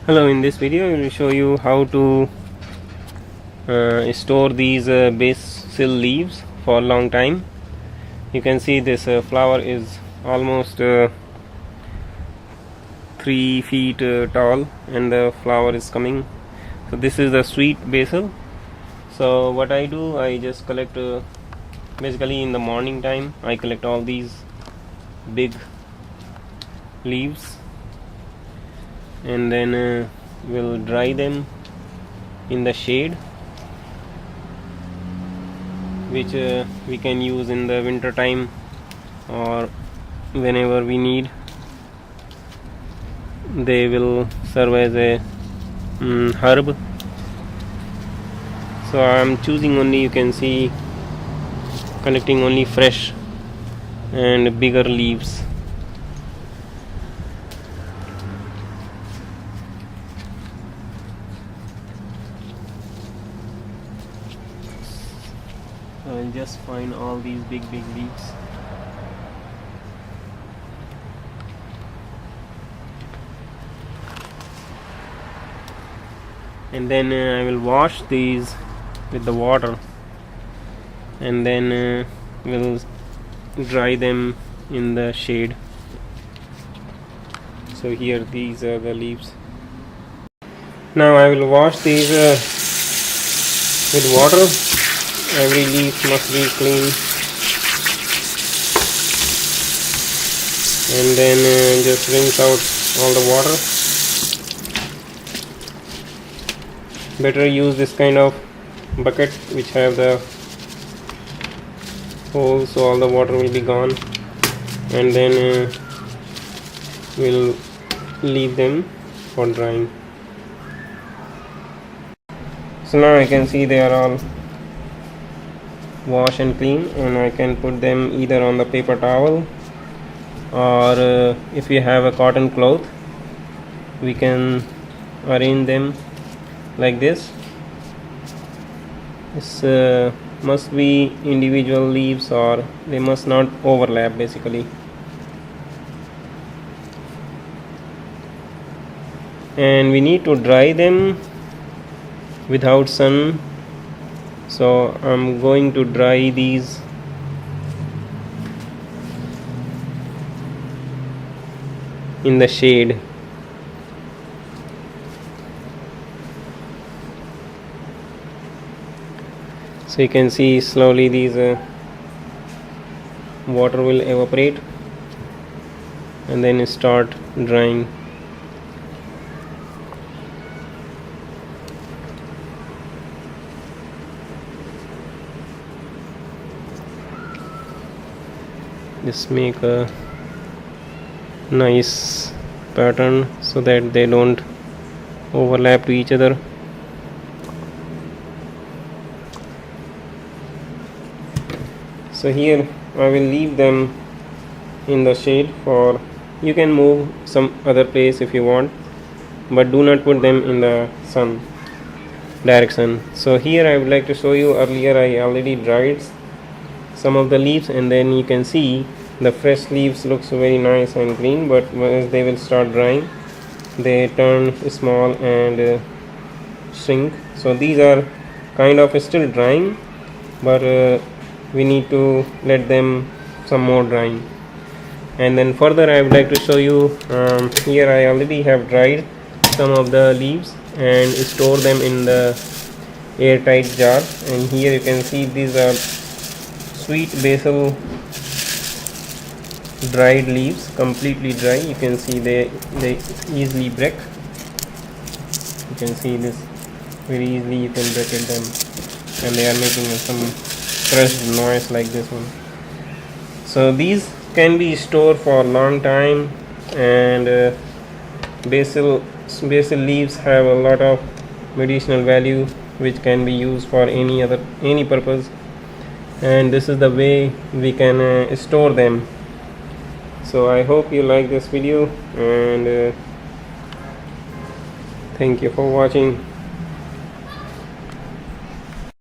Hello, in this video I will show you how to store these basil leaves for a long time. You can see this flower is almost 3 feet tall and the flower is coming. So this is the sweet basil. So what I do, I just collect basically in the morning time I collect all these big leaves and then we'll dry them in the shade, which we can use in the winter time or whenever we need. They will serve as a herb. So I'm choosing only, you can see, collecting only fresh and bigger leaves. I'll just find all these big leaves. And then I will wash these with the water and then we'll dry them in the shade. So here these are the leaves. Now I will wash these with water. Every leaf must be clean, and then just rinse out all the water. Better use this kind of bucket which have the hole, so all the water will be gone, and then we'll leave them for drying. So now I can see they are all wash and clean, and I can put them either on the paper towel or if you have a cotton cloth, we can arrange them like this. This must be individual leaves, or they must not overlap basically. And we need to dry them without sun. So I'm going to dry these in the shade. So you can see slowly these water will evaporate and then start drying. Just make a nice pattern so that they don't overlap to each other. So here I will leave them in the shade, for you can move some other place if you want, but do not put them in the sun, direct sun. So here I would like to show you, earlier I already dried some of the leaves, and then you can see the fresh leaves looks very nice and green, but as they will start drying they turn small and shrink. So these are kind of still drying, but we need to let them some more drying. And then further I would like to show you, here I already have dried some of the leaves and store them in the airtight jar, and here you can see these are sweet basil dried leaves, completely dry. You can see they easily break. You can see this very easily, you can break it them, and they are making some crushed noise like this one. So these can be stored for a long time, and basil leaves have a lot of medicinal value which can be used for any purpose, and this is the way we can store them. So I hope you like this video, and thank you for watching.